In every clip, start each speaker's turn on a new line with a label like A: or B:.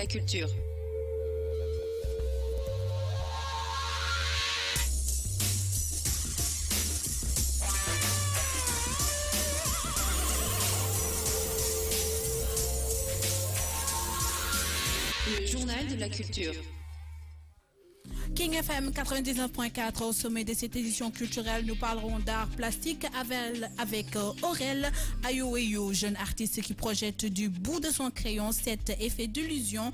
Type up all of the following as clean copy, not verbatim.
A: la culture. Le journal de la culture.
B: King FM 99.4 au sommet de cette édition culturelle, nous parlerons d'art plastique avec Aurel Ayoweyo, jeune artiste qui projette du bout de son crayon cet effet d'illusion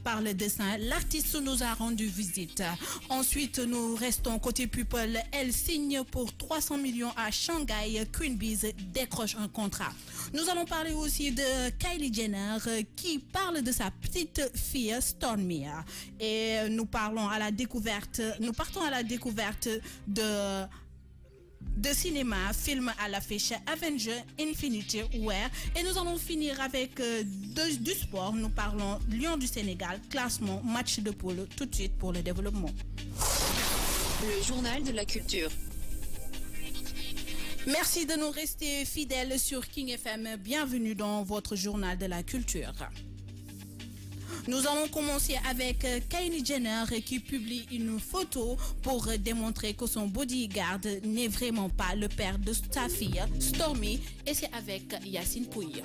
B: par le dessin. L'artiste nous a rendu visite. Ensuite, nous restons côté people. Elle signe pour 300 millions à Shanghai. Queen Bees décroche un contrat. Nous allons parler aussi de Kylie Jenner qui parle de sa petite fille Stormy. Et nous partons à la découverte de cinéma, film à l'affiche Avengers Infinity War. Et nous allons finir avec du sport. Nous parlons Lion du Sénégal, classement, match de poule, tout de suite pour le développement.
A: Le journal de la culture.
B: Merci de nous rester fidèles sur King FM. Bienvenue dans votre journal de la culture. Nous allons commencer avec Kylie Jenner qui publie une photo pour démontrer que son bodyguard n'est vraiment pas le père de sa fille, Stormy, et c'est avec Yacine Pouille.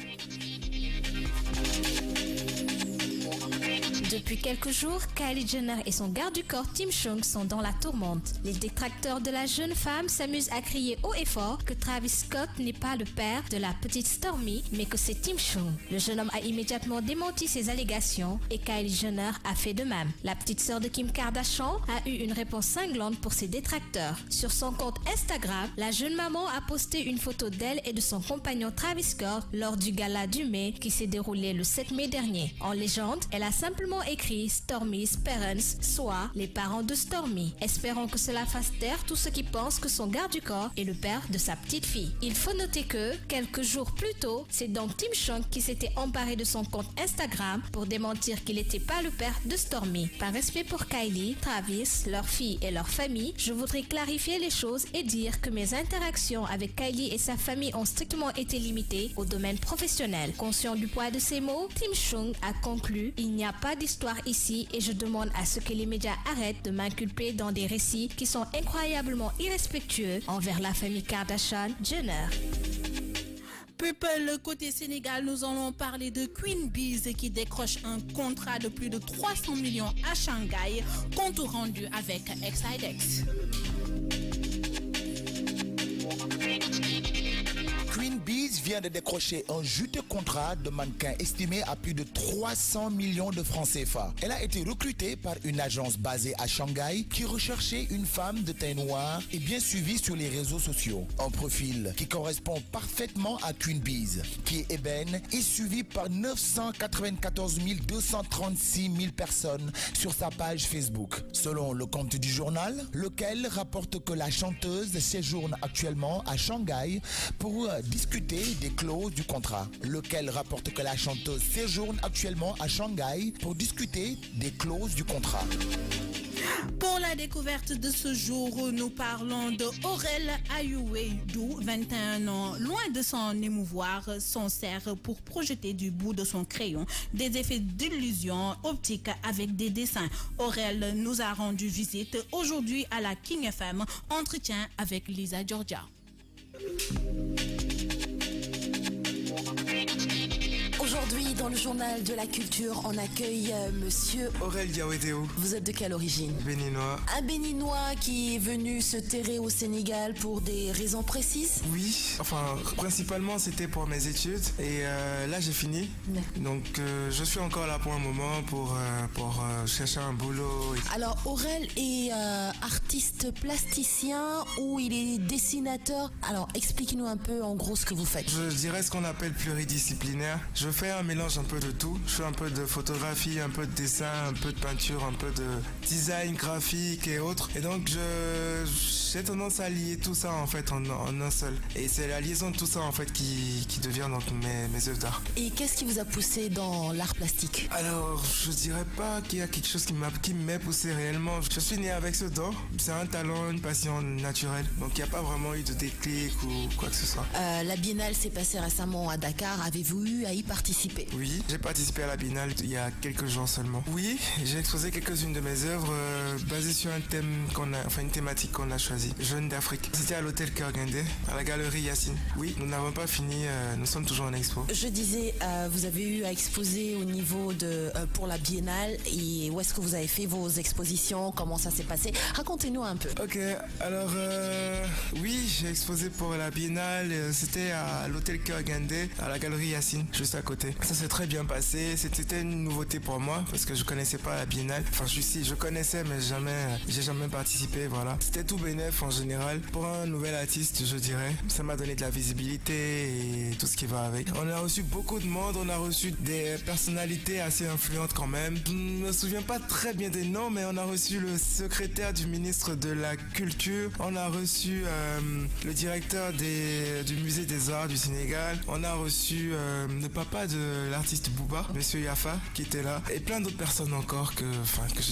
C: Depuis quelques jours, Kylie Jenner et son garde du corps Tim Chung sont dans la tourmente. Les détracteurs de la jeune femme s'amusent à crier haut et fort que Travis Scott n'est pas le père de la petite Stormy, mais que c'est Tim Chung. Le jeune homme a immédiatement démenti ces allégations et Kylie Jenner a fait de même. La petite sœur de Kim Kardashian a eu une réponse cinglante pour ses détracteurs. Sur son compte Instagram, la jeune maman a posté une photo d'elle et de son compagnon Travis Scott lors du gala du mai qui s'est déroulé le 7 mai dernier. En légende, elle a simplement écrit Stormy's parents, soit les parents de Stormy. Espérons que cela fasse taire tous ceux qui pensent que son garde du corps est le père de sa petite fille. Il faut noter que, quelques jours plus tôt, c'est donc Tim Chung qui s'était emparé de son compte Instagram pour démentir qu'il n'était pas le père de Stormy. Par respect pour Kylie, Travis, leur fille et leur famille, je voudrais clarifier les choses et dire que mes interactions avec Kylie et sa famille ont strictement été limitées au domaine professionnel. Conscient du poids de ces mots, Tim Chung a conclu: il n'y a pas d'histoire ici et je demande à ce que les médias arrêtent de m'inculper dans des récits qui sont incroyablement irrespectueux envers la famille Kardashian-Jenner.
B: People, côté Sénégal, nous allons parler de Queen Bees qui décroche un contrat de plus de 300 millions à Shanghai, compte rendu avec Exidex.
D: Queen Bees vient de décrocher un juteux contrat de mannequin estimé à plus de 300 millions de francs CFA. Elle a été recrutée par une agence basée à Shanghai qui recherchait une femme de teint noir et bien suivie sur les réseaux sociaux. Un profil qui correspond parfaitement à Queen Bees, qui est ébène et suivi par 994 236 000 personnes sur sa page Facebook. Selon le compte du journal, lequel rapporte que la chanteuse séjourne actuellement à Shanghai pour discuter des clauses du contrat. Lequel rapporte que la chanteuse séjourne actuellement à Shanghai pour discuter des clauses du contrat.
B: Pour la découverte de ce jour, nous parlons de Aurel Ayoweyo, 21 ans. Loin de s'en émouvoir, s'en sert pour projeter du bout de son crayon des effets d'illusion optique avec des dessins. Aurel nous a rendu visite aujourd'hui à la King FM. Entretien avec Lisa Georgia.
E: Aujourd'hui, dans le journal de la culture, on accueille monsieur
F: Aurel Ayoweyo.
E: Vous êtes de quelle origine?
F: Béninois.
E: Un Béninois qui est venu se terrer au Sénégal pour des raisons précises?
F: Oui, enfin, principalement c'était pour mes études et là j'ai fini. Donc je suis encore là pour un moment pour chercher un boulot.
E: Alors Aurel est artiste plasticien ou il est dessinateur? Alors expliquez-nous un peu en gros ce que vous faites.
F: Je dirais ce qu'on appelle pluridisciplinaire. Je fais un mélange un peu de tout. Je fais un peu de photographie, un peu de dessin, un peu de peinture, un peu de design graphique et autres. Et donc j'ai tendance à lier tout ça en fait en un seul. Et c'est la liaison de tout ça en fait qui devient donc mes œuvres d'art.
E: Et qu'est-ce qui vous a poussé dans l'art plastique?
F: Alors je dirais pas qu'il y a quelque chose qui m'est poussé réellement. Je suis né avec ce don. C'est un talent, une passion naturelle. Donc il n'y a pas vraiment eu de déclic ou quoi que ce soit.
E: La biennale s'est passée récemment à Dakar. Avez-vous eu à y participer?
F: Oui, j'ai participé à la Biennale il y a quelques jours seulement. Oui, j'ai exposé quelques-unes de mes œuvres basées sur un thème une thématique qu'on a choisie. Jeunes d'Afrique. C'était à l'hôtel Cœur Guindé, à la galerie Yacine. Oui, nous n'avons pas fini, nous sommes toujours en expo.
E: Je disais, vous avez eu à exposer au niveau de pour la Biennale et où est-ce que vous avez fait vos expositions, comment ça s'est passé? Racontez-nous un peu.
F: Ok, alors oui, j'ai exposé pour la Biennale, c'était à l'hôtel Cœur Guindé, à la galerie Yacine, juste à côté. Ça s'est très bien passé, c'était une nouveauté pour moi parce que je connaissais pas la Biennale. Enfin, je connaissais mais j'ai jamais participé, voilà. C'était tout bénef en général. Pour un nouvel artiste, je dirais, ça m'a donné de la visibilité et tout ce qui va avec. On a reçu beaucoup de monde, on a reçu des personnalités assez influentes quand même. Je ne me souviens pas très bien des noms, mais on a reçu le secrétaire du ministre de la Culture, on a reçu le directeur du musée des Arts du Sénégal, on a reçu le papa de l'artiste Bouba, Monsieur Yafa, qui était là, et plein d'autres personnes encore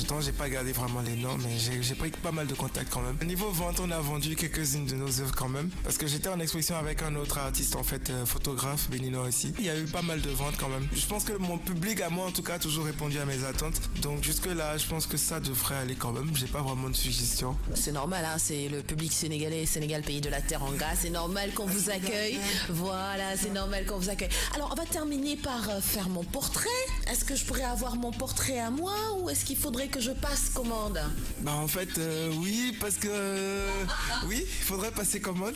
F: dont j'ai pas gardé vraiment les noms, mais j'ai pris pas mal de contacts quand même. Au niveau vente, on a vendu quelques-unes de nos œuvres quand même, parce que j'étais en exposition avec un autre artiste en fait, photographe béninois aussi. Il y a eu pas mal de ventes quand même. Je pense que mon public à moi en tout cas a toujours répondu à mes attentes, donc jusque là je pense que ça devrait aller quand même. J'ai pas vraiment de suggestions.
E: C'est normal, hein, c'est le public sénégalais, Sénégal, pays de la terre en gras, c'est normal qu'on vous accueille. Voilà, c'est normal qu'on vous accueille. Alors on va terminer par faire mon portrait. Est-ce que je pourrais avoir mon portrait à moi ou est-ce qu'il faudrait que je passe commande?
F: Bah en fait oui, parce que oui, il faudrait passer commande.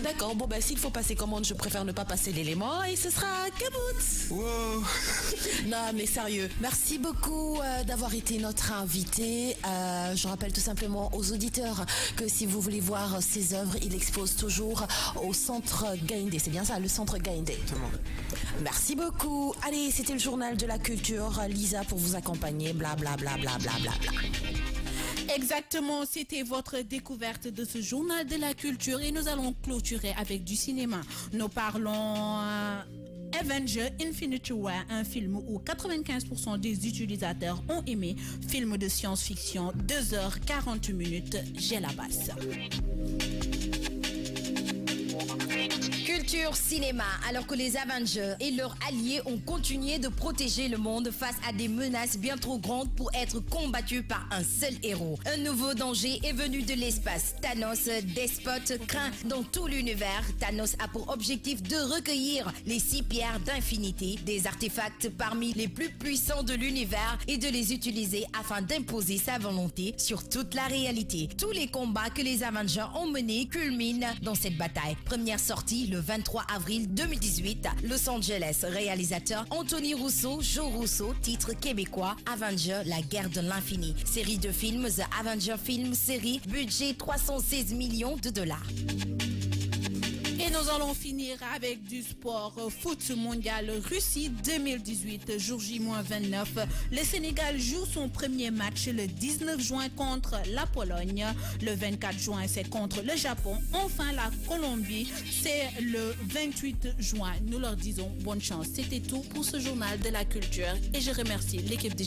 E: D'accord, bon ben s'il faut passer commande, je préfère ne pas passer l'élément et ce sera kabout.
F: Wow.
E: Non mais sérieux, merci beaucoup d'avoir été notre invité. Je rappelle tout simplement aux auditeurs que si vous voulez voir ses œuvres, il expose toujours au centre Gaindé. C'est bien ça, le centre Gaindé. Merci beaucoup. Allez, c'était le journal de la culture. Lisa pour vous accompagner. Bla bla bla bla bla bla bla.
B: Exactement, c'était votre découverte de ce journal de la culture et nous allons clôturer avec du cinéma. Nous parlons Avengers Infinity War, un film où 95% des utilisateurs ont aimé. Film de science-fiction, 2h40, j'ai la basse.
G: Culture cinéma, alors que les Avengers et leurs alliés ont continué de protéger le monde face à des menaces bien trop grandes pour être combattues par un seul héros. Un nouveau danger est venu de l'espace. Thanos, despote, craint dans tout l'univers. Thanos a pour objectif de recueillir les 6 pierres d'infinité, des artefacts parmi les plus puissants de l'univers, et de les utiliser afin d'imposer sa volonté sur toute la réalité. Tous les combats que les Avengers ont menés culminent dans cette bataille. Première sortie le 23 avril 2018, Los Angeles. Réalisateur Anthony Russo, Joe Russo, titre québécois Avengers, la guerre de l'infini. Série de films, The Avengers Film Série, budget 316 millions de dollars.
B: Et nous allons finir avec du sport. Foot mondial Russie 2018, jour J-29. Le Sénégal joue son premier match le 19 juin contre la Pologne. Le 24 juin, c'est contre le Japon. Enfin, la Colombie, c'est le 28 juin. Nous leur disons bonne chance. C'était tout pour ce journal de la culture. Et je remercie l'équipe de